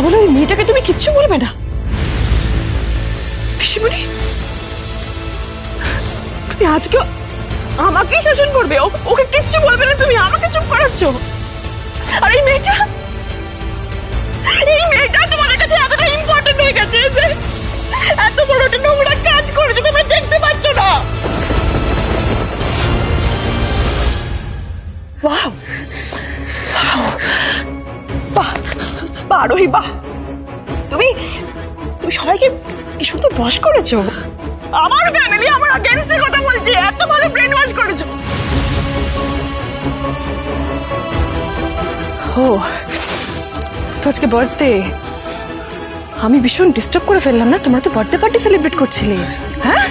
বলে ওই মেয়েটাকে তুমি কিচ্ছু বলবে না? পিসিমণি, তুমি আজকে আমাকেই শাসন করবে? ওকে কিচ্ছু বলবে না তুমি? আমাকে চুপ করাচ্ছ? আর এই মেয়েটা তোমাদের কাছে এতটা ইম্পর্টেন্ট হয়ে গেছে যে এত বড় একটা নোংরা কাজ করেছো, তুমি দেখতে পাচ্ছ না? ওয়াও, বাহ বাহ আরোহী, বাহ! তুমি সবাইকে কি সুন্দর বশ করেছো। আমার ফ্যামিলি আমার अगेंस्টে কথা বলছে, এত ভালো ব্রেন ওয়াশ করেছো। ও তো আজকে বার্থডে, আমি ভীষণ ডিস্টার্ব করে ফেললাম না? তোমরা তো বার্থডে পার্টি সেলিব্রেট করছিলে, হ্যাঁ?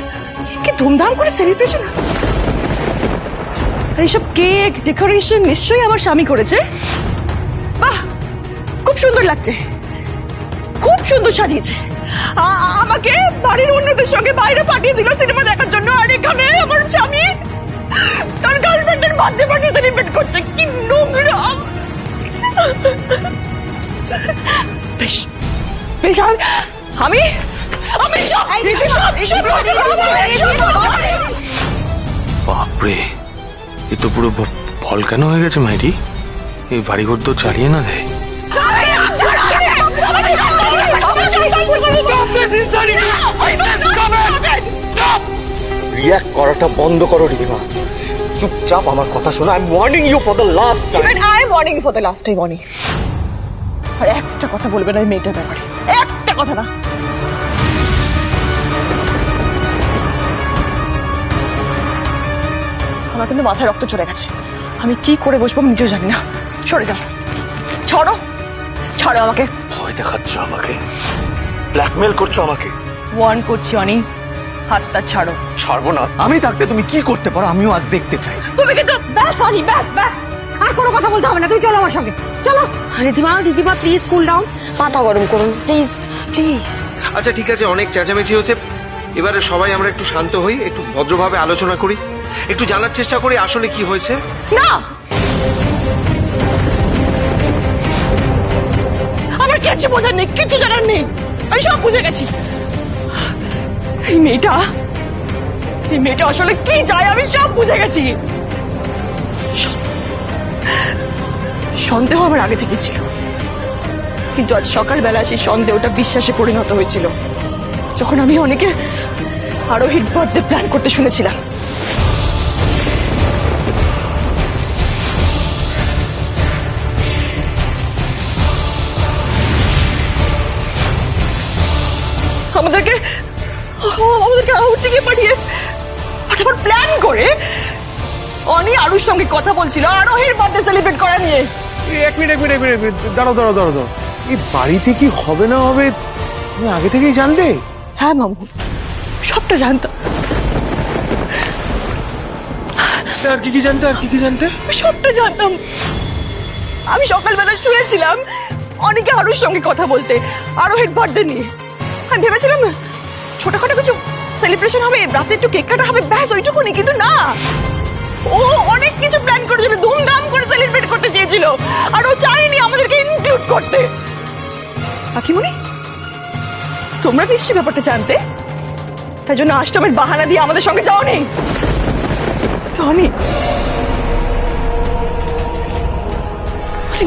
কি ধুমধাম করে সেলিব্রেশন। আর এইসব কেক ডেকোরেশন নিশ্চয়ই আমার স্বামী করেছে। বাহ, খুব সুন্দর লাগছে, খুব সুন্দর সাজিয়েছে। আমাকে বাড়ির অন্যদের সঙ্গে বাইরে পাঠিয়ে দিল সিনেমা দেখার জন্য, আর এখানে আমার স্বামী তার গার্লফ্রেন্ডের বার্থডে পার্টি সেলিব্রেট করছে। কি নোংরা! বেশ বেশ, আমি বাপরে, এ তো পুরো ভলকানো হয়ে গেছে মাইরি। এই বাড়িঘর তো চালিয়ে না দেয়। রিঅ্যাক্ট করাটা বন্ধ করো রিধিমা, চুপচাপ আমার কথা শোনো। I am warning you for the last time. I am warning you for the last time, Oni. আর একটা কথা বলবে না এই মেয়েটার ব্যাপারে, একটা কথা না। আমার কিন্তু মাথায় রক্ত চলে গেছে, আমি কি করে বসবো আমি নিজেও জানি না। সরে যাও, ছাড়ো ছাড়ো আমাকে। ভয় দেখাচ্ছ আমাকে, ব্ল্যাকমেল করছো আমাকে। ওয়ার্ন করছি অনি, হাতটা ছাড়ো। ছাড়বো না। আমি থাকতে তুমি কি করতে পারো আমিও আজ দেখতে চাই। তুমি কিন্তু ব্যাস অনি, ব্যাস ব্যাস, আর কোনো কথা বলতে হবে না। তুমি চলো আমার সঙ্গে, চলো। রিধিমা প্লিজ কুল ডাউন, মাথা গরম করুন প্লিজ প্লিজ। আচ্ছা ঠিক আছে, অনেক চেঁচামেচি হয়েছে, এবারে সবাই আমরা একটু শান্ত হই, একটু ভদ্রভাবে আলোচনা করি, একটু জানার চেষ্টা করি আসলে কি হয়েছে। না, আমার কিচ্ছু বোঝার নেই, কিচ্ছু জানার নেই, আমি সব বুঝে গেছি। এই মেয়েটা আসলে কি চায় আমি সব বুঝে গেছি। সন্দেহ আমার আগে থেকে ছিল, কিন্তু আজ সকালবেলা সেই সন্দেহটা বিশ্বাসে পরিণত হয়েছিল যখন আমি অনেকে আরোহীর বার্থডে প্ল্যান করতে শুনেছিলাম। আমাদেরকে আউটিংয়ে পাঠিয়ে ফটাফট প্ল্যান করে অনি আরুর সঙ্গে কথা বলছিল আরোহীর বার্থডে সেলিব্রেট করা নিয়ে। এক মিনিট দাঁড়াও। এই বাড়িতে কি হবে না হবে তুমি আগে থেকেই জানতে? হ্যাঁ মামু, সবটা জানতাম। আর কি জানতে? সবটা জানতাম। আমি সকালবেলা শুয়েছিলাম অনেকে আরুর সঙ্গে কথা বলতে আরোহীর বার্থডে নিয়ে। আমি ভেবেছিলাম ছোটখাটো কিছু সেলিব্রেশন হবে, রাতে একটু কেক কাটা হবে, ব্যাস ওইটুকুনি। কিন্তু না, ও অনেক কিছু প্ল্যান করেছিল, ধুমধাম করে সেলিব্রেট করতে চেয়েছিল, আর ও চাইনি আমাদেরকে ইনক্লুড করতে। কাকিমণি, তোমরা নিশ্চয়ই ব্যাপারটা জানতে, তাই জন্য আষ্টমের বাহানা দিয়ে আমাদের সঙ্গে যাওনি। ধনী,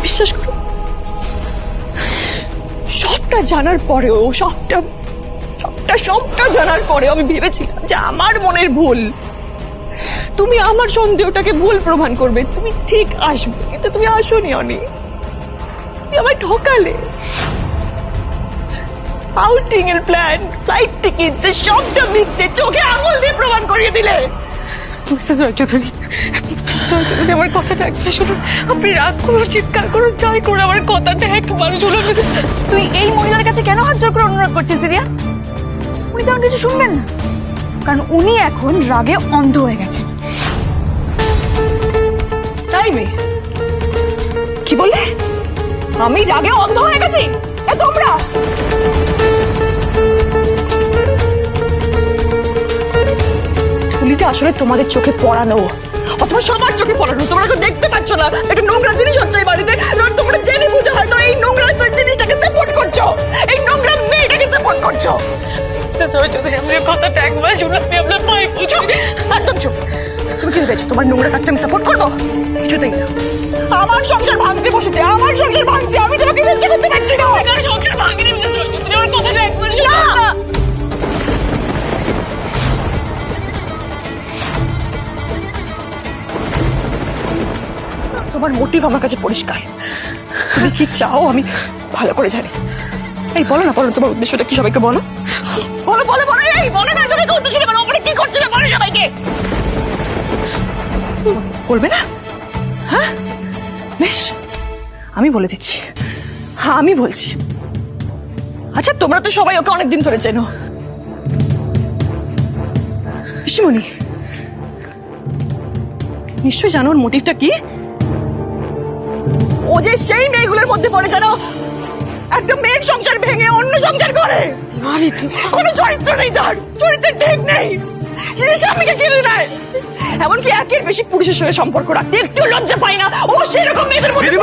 বিশ্বাস করো, সবটা জানার পরেও সবটা জানার পরেও আমি ভেবেছিলাম যে আমার মনের ভুল, তুমি আমার সন্দেহটাকে ভুল প্রমাণ করবে, তুমি ঠিক আসবে, কিন্তু তুমি আসোনি অনি। তুমি আমায় ঠকালে। আউটিং এর প্ল্যান, ফ্লাইট টিকিট, সবটা মিথ্যে, চোখে আঙুল দিয়ে প্রমাণ করিয়ে দিলে। চৌধুরী, আমার কথাটা একবার শুনুন। আপনি রাগ করুন, চিৎকার করুন, যাই করুন, আমার কথাটা একবার শুনুন। তুই এই মহিলার কাছে কেন হাত জোর করে অনুরোধ করছিস দিদিয়া? উনি তেমন কিছু শুনবেন না, কারণ উনি এখন রাগে অন্ধ হয়ে গেছে। তাই মেয়ে, কি বললে? আমি রাগে অন্ধ হয়ে গেছি? এ তোমরা ঠুলিটা আসলে তোমাদের চোখে পড়ানো, অথবা সবার চোখে পড়ানো। তোমরা তো দেখতে পাচ্ছ না একটা নোংরা জিনিস হচ্ছে এই বাড়িতে, তোমরা জেনে বুঝে হয়তো এই নোংরা জিনিসটাকে সাপোর্ট করছো। সরোজ চৌধুরী, আমার কথাটা একবার শুনে আপনি আপনার পায়ে পুজো। একদম চুপ। তুমি কি ভেবেছো তোমার নোংরা কাজটা আমি সাপোর্ট করবো? কিছুতেই না। আমার সংসার ভাঙতে বসেছে, আমার সংসার ভাঙছে, আমি তোমাকে সহ্য করতে পারছি না। আমার সংসার ভাঙিনি মিসেস সরোজ চৌধুরী, আমার কথাটা একবার শুনো না। তোমার মোটিভ আমার কাছে পরিষ্কার। তুমি কি চাও আমি ভালো করে জানি। এই বলো না, বলো তোমার উদ্দেশ্যটা কি, সবাইকে বলো। বলো বলো বলো, এই বলো না সবাইকে উদ্দেশ্যটা বলো, ওখানে কি করছিলে বলো সবাইকে। বলবে না? হ্যাঁ বেশ, আমি বলে দিচ্ছি। হ্যাঁ আমি বলছি। আচ্ছা তোমরা তো সবাই ওকে অনেকদিন ধরে চেনো। পিসিমণি নিশ্চয়ই জানো ওর মোটিভটা কি। ও যে সেই মেয়েগুলোর মধ্যে পড়ে, জানো একটা মেয়ের সংসার ভেঙে অন্য সংসার করে। কোনো চরিত্র নেই, তার চরিত্রের ঢেক নেই, সে স্বামীকে কিনে নেয়, এমনকি একের বেশি পুরুষের সঙ্গে সম্পর্ক রাখতে একটু লজ্জা পায় না। ও সেরকম মেয়েদের মধ্যে।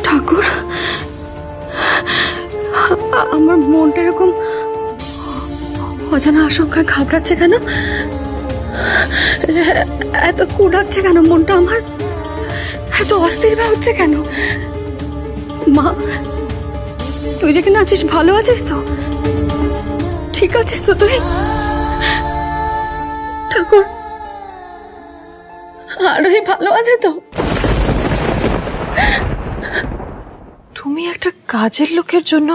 ঠাকুর, আমার মনটা এরকম অজানা আশঙ্কায় ঘাবড়াচ্ছে কেন? এত কুড়াচ্ছে কেন মনটা আমার? এত অস্থির হচ্ছে কেন? মা, তুই যেখানে আছিস ভালো আছিস তো? ঠিক আছিস তো তুই? ঠাকুর, আরোহী ভালো আছে তো? তুমি একটা কাজের লোকের জন্য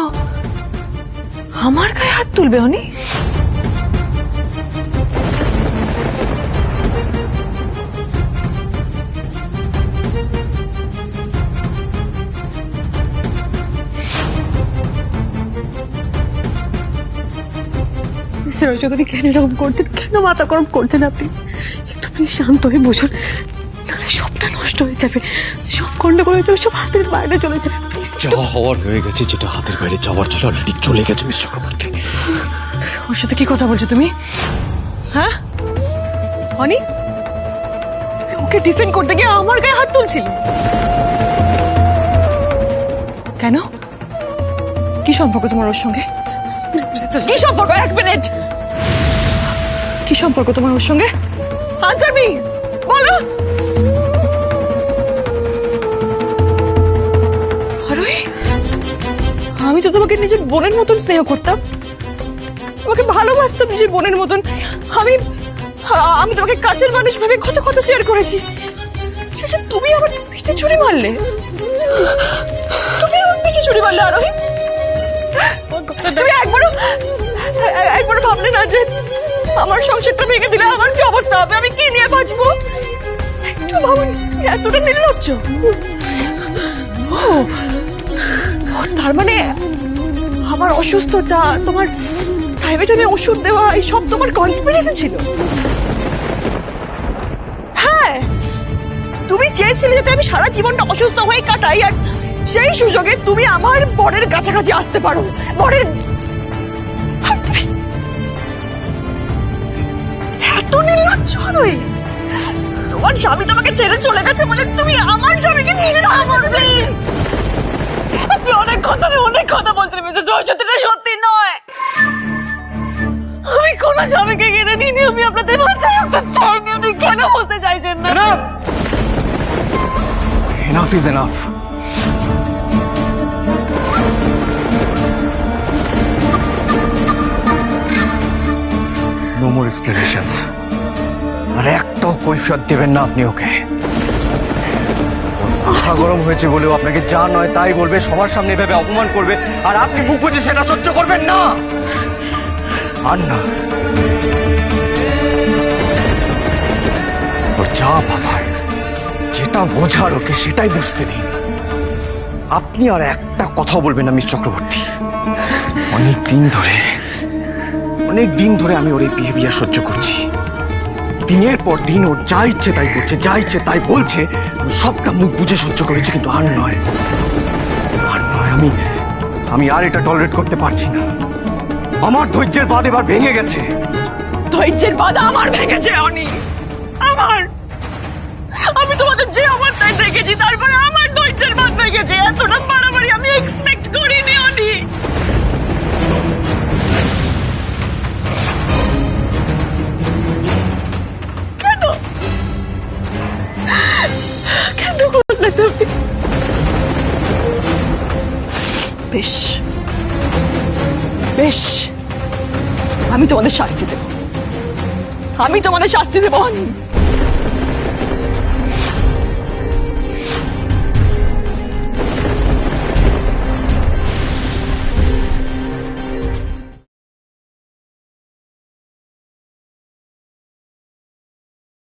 আমার গায়ে হাত তুলবে অনি? চৌধুরী কেন এরকম করছেন? কেন মাথা গরম করছেন আপনি? একটু প্লিজ শান্ত হয়ে বসুন, তাহলে সবটা নষ্ট হয়ে যাবে, সব গন্ডগোল হয়ে যাবে, সব হাতের বাইরে চলে যাবে। প্লিজ যা হওয়ার হয়ে গেছে, যেটা হাতের বাইরে যাওয়ার ছিল অলরেডি চলে গেছে মিস চক্রবর্তী। ওর সাথে কি কথা বলছো তুমি? হ্যাঁ অনি, ওকে ডিফেন্ড করতে গিয়ে আমার গায়ে হাত তুলছিল কেন? কি সম্পর্ক তোমার ওর সঙ্গে? কি সম্পর্ক? এক মিনিট, কি সম্পর্ক তোমার ওর সঙ্গে? আনসার মি, বলো। আরোহী, আমি তো তোমাকে নিজের বোনের মতন স্নেহ করতাম, তোমাকে ভালোবাসতাম নিজের বোনের মতন। আমি তোমাকে কাছের মানুষ ভাবে কত কথা শেয়ার করেছি, শেষে তুমি আমার পিঠে ছুরি মারলে। তুমি আমার পিঠে ছুরি মারলে আরোহী। তুমি একবারও ভাবলে না যে আমার সংসারটা ভেঙে দিলে আমার কি অবস্থা হবে, আমি কি নিয়ে বাঁচবো? একটু ভাবুন, এতটা নির্লজ্জ। তার মানে আমার অসুস্থতা, তোমার প্রাইভেট হোমে ওষুধ দেওয়া, এই সব তোমার কনস্পিরেসি ছিল? হ্যাঁ, তুমি চেয়েছিলে যাতে আমি সারা জীবনটা অসুস্থ হয়ে কাটাই, আর সেই সুযোগে তুমি আমার বরের কাছাকাছি আসতে পারো। বরের এত নির্লজ্জ নই। তোমার স্বামী তোমাকে ছেড়ে চলে গেছে বলে তুমি আমার স্বামীকে নিয়ে যেতে প্লিজ। আপনি অনেক কথা বলছেন মিসেস জয়সূত্র, এটা সত্যি নয়। আমি কোন স্বামীকে কেড়ে নিইনি, আমি আপনাদের বাঁচাই একটা চাইনি। আপনি কেন বলতে চাইছেন না? Enough is enough. No more explanations. আর একটাও কৈফিয়ত দেবেন না আপনি ওকে। ওর মাথা গরম হয়েছে বলেও আপনাকে যা নয় তাই বলবে, সবার সামনে এভাবে অপমান করবে, আর আপনি মুখ বুজে সেটা সহ্য করবেন না। আর না, ওর যা বাবা, যেটা বোঝার ওকে সেটাই বুঝতে দিন। আপনি আর একটা কথা বলবেন না মিস চক্রবর্তী। অনেক দিন ধরে আমি ওর এই বিহেভিয়ার সহ্য করছি। দিনের পর দিন ওর যা ইচ্ছে তাই করছে, যা ইচ্ছে তাই বলছে, আমি সবটা মুখ বুঝে সহ্য করেছি। কিন্তু আর নয়, আমি আর এটা টলারেট করতে পারছি না। আমার ধৈর্যের বাঁধ এবার ভেঙে গেছে। ধৈর্যের বাঁধ আমার ভেঙেছে অনি, আমি তোমাদের যে আমার তাই দেখেছি, তারপরে আমার ধৈর্যের বাঁধ ভেঙেছে। এতটা বাড়াবাড়ি আমি এক্সপেক্ট করিনি অনি। কেন করলে তুমি? বেশ, আমি তোমাদের শাস্তি দেব, অনি।